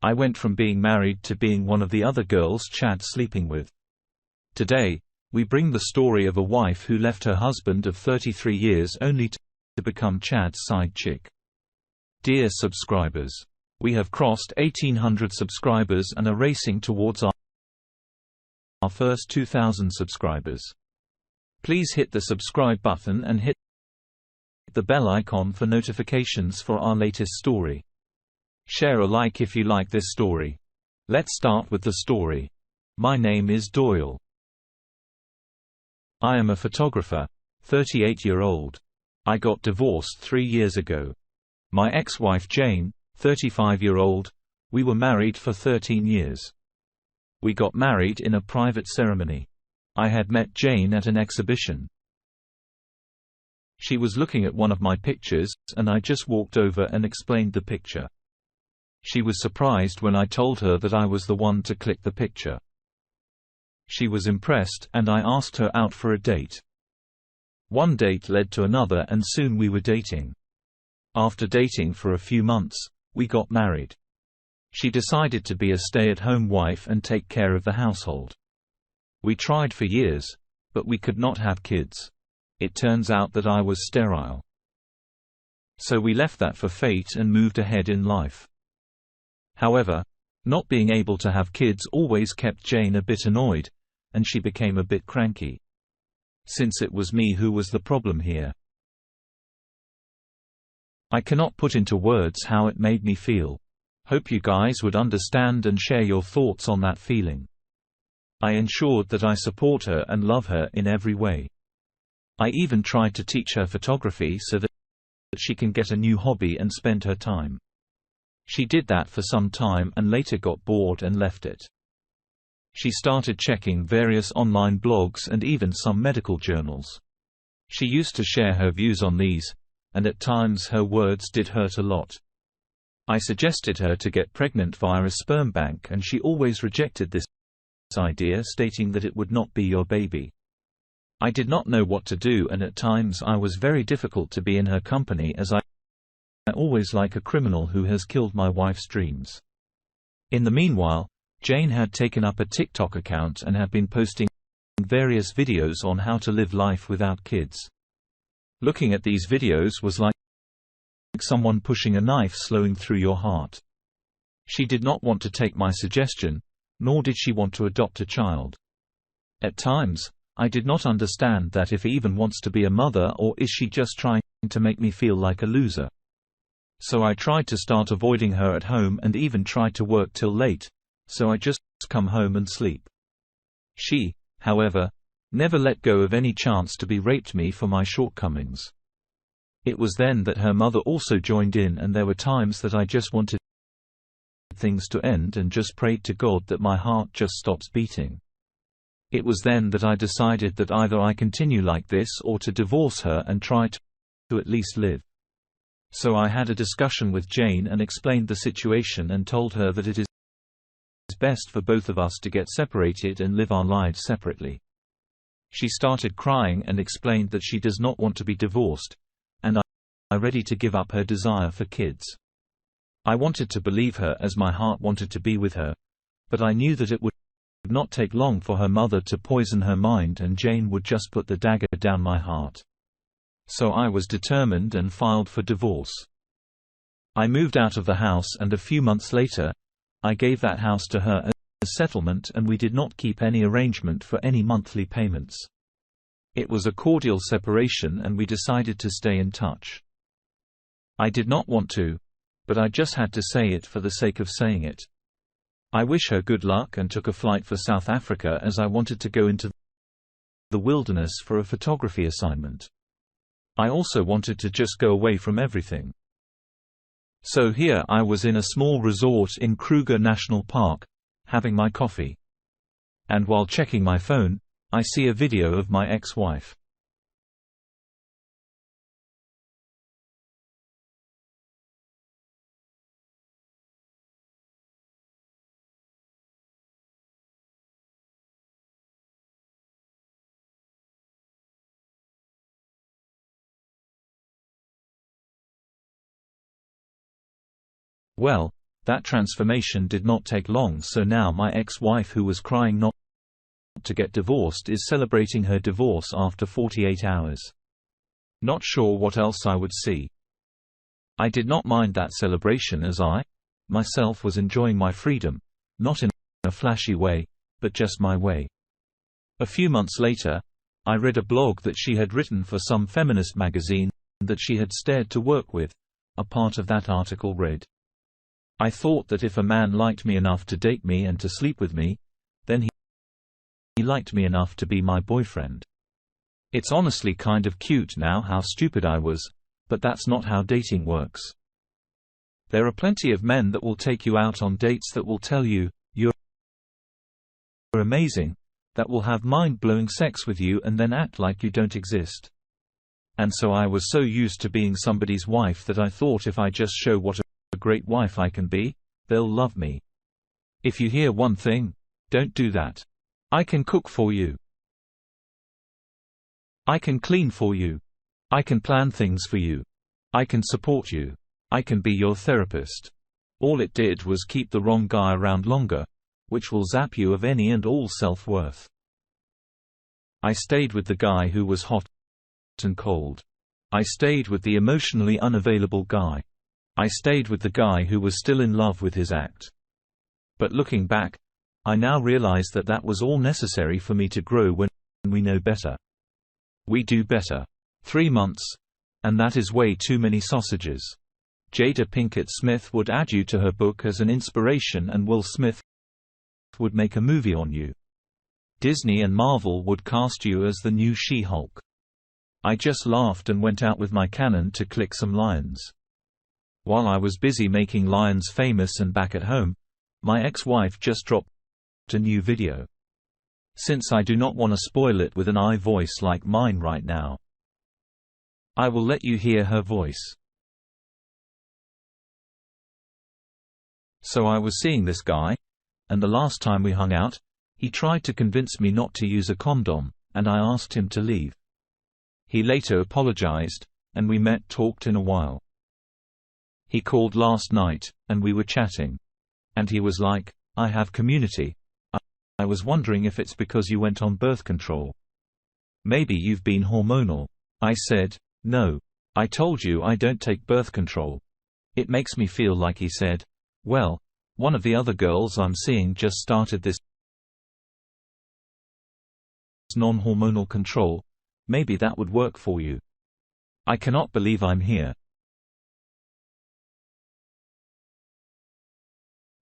I went from being married to being one of the other girls Chad's sleeping with. Today, we bring the story of a wife who left her husband of 33 years only to become Chad's side chick. Dear subscribers, we have crossed 1,800 subscribers and are racing towards our first 2,000 subscribers. Please hit the subscribe button and hit the bell icon for notifications for our latest story. Share a like if you like this story. Let's start with the story. My name is Doyle. I am a photographer, 38-year-old. I got divorced 3 years ago. My ex-wife Jane, 35-year-old, we were married for 13 years. We got married in a private ceremony. I had met Jane at an exhibition. She was looking at one of my pictures, and I just walked over and explained the picture. She was surprised when I told her that I was the one to click the picture. She was impressed, and I asked her out for a date. One date led to another, and soon we were dating. After dating for a few months, we got married. She decided to be a stay-at-home wife and take care of the household. We tried for years, but we could not have kids. It turns out that I was sterile. So we left that for fate and moved ahead in life. However, not being able to have kids always kept Jane a bit annoyed, and she became a bit cranky. Since it was me who was the problem here. I cannot put into words how it made me feel. Hope you guys would understand and share your thoughts on that feeling. I ensured that I support her and love her in every way. I even tried to teach her photography so that she can get a new hobby and spend her time. She did that for some time and later got bored and left it. She started checking various online blogs and even some medical journals. She used to share her views on these, and at times her words did hurt a lot. I suggested her to get pregnant via a sperm bank, and she always rejected this idea, stating that it would not be your baby. I did not know what to do, and at times I was very difficult to be in her company, as I always like a criminal who has killed my wife's dreams. In the meanwhile, Jane had taken up a TikTok account and had been posting various videos on how to live life without kids. Looking at these videos was like someone pushing a knife slowing through your heart. She did not want to take my suggestion, nor did she want to adopt a child. At times, I did not understand that if he even wants to be a mother, or is she just trying to make me feel like a loser. So I tried to start avoiding her at home and even tried to work till late, so I just come home and sleep. She, however, never let go of any chance to berate me for my shortcomings. It was then that her mother also joined in, and there were times that I just wanted things to end and just prayed to God that my heart just stops beating. It was then that I decided that either I continue like this or to divorce her and try to at least live. So I had a discussion with Jane and explained the situation and told her that it is best for both of us to get separated and live our lives separately. She started crying and explained that she does not want to be divorced, and I'm ready to give up her desire for kids. I wanted to believe her, as my heart wanted to be with her, but I knew that it would not take long for her mother to poison her mind and Jane would just put the dagger down my heart. So I was determined and filed for divorce. I moved out of the house, and a few months later, I gave that house to her as settlement, and we did not keep any arrangement for any monthly payments. It was a cordial separation, and we decided to stay in touch. I did not want to, but I just had to say it for the sake of saying it. I wish her good luck and took a flight for South Africa, as I wanted to go into the wilderness for a photography assignment. I also wanted to just go away from everything. So here I was in a small resort in Kruger National Park, having my coffee. And while checking my phone, I see a video of my ex-wife. Well, That transformation did not take long, so now my ex-wife, who was crying not to get divorced, is celebrating her divorce after 48 hours. Not sure what else I would see. I did not mind that celebration, as I, myself, was enjoying my freedom, not in a flashy way, but just my way. A few months later, I read a blog that she had written for some feminist magazine that she had started to work with. A part of that article read, "I thought that if a man liked me enough to date me and to sleep with me, then he liked me enough to be my boyfriend. It's honestly kind of cute now how stupid I was, but that's not how dating works. There are plenty of men that will take you out on dates, that will tell you you're amazing, that will have mind-blowing sex with you and then act like you don't exist. And so I was so used to being somebody's wife that I thought if I just show what a great wife I can be, they'll love me. If you hear one thing, don't do that. I can cook for you. I can clean for you. I can plan things for you. I can support you. I can be your therapist." All it did was keep the wrong guy around longer, which will zap you of any and all self-worth. I stayed with the guy who was hot and cold. I stayed with the emotionally unavailable guy. I stayed with the guy who was still in love with his act. But looking back, I now realize that that was all necessary for me to grow when we know better. We do better. 3 months. And that is way too many sausages. Jada Pinkett Smith would add you to her book as an inspiration, and Will Smith would make a movie on you. Disney and Marvel would cast you as the new She-Hulk. I just laughed and went out with my Canon to click some lions. While I was busy making lions famous and back at home, my ex-wife just dropped a new video. Since I do not want to spoil it with an I voice like mine right now, I will let you hear her voice. "So I was seeing this guy, and the last time we hung out, he tried to convince me not to use a condom, and I asked him to leave. He later apologized, and we talked in a while. He called last night, and we were chatting. And he was like, 'I have community. I was wondering if it's because you went on birth control. Maybe you've been hormonal.' I said, 'No. I told you I don't take birth control.' It makes me feel like he said, 'Well, one of the other girls I'm seeing just started this non-hormonal control. Maybe that would work for you.' I cannot believe I'm here.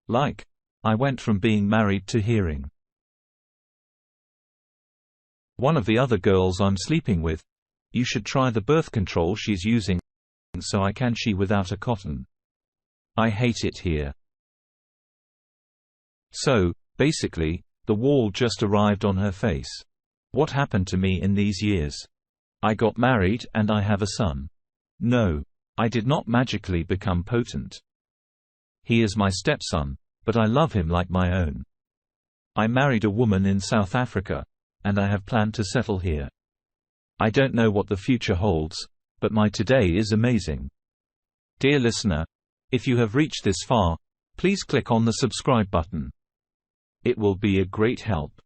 Like, I went from being married to hearing, 'One of the other girls I'm sleeping with, you should try the birth control she's using so I can she without a cotton. I hate it here.' So, basically, the wall just arrived on her face. What happened to me in these years? I got married and I have a son. No. I did not magically become potent. He is my stepson, but I love him like my own. I married a woman in South Africa, and I have planned to settle here. I don't know what the future holds, but my today is amazing." Dear listener, if you have reached this far, please click on the subscribe button. It will be a great help.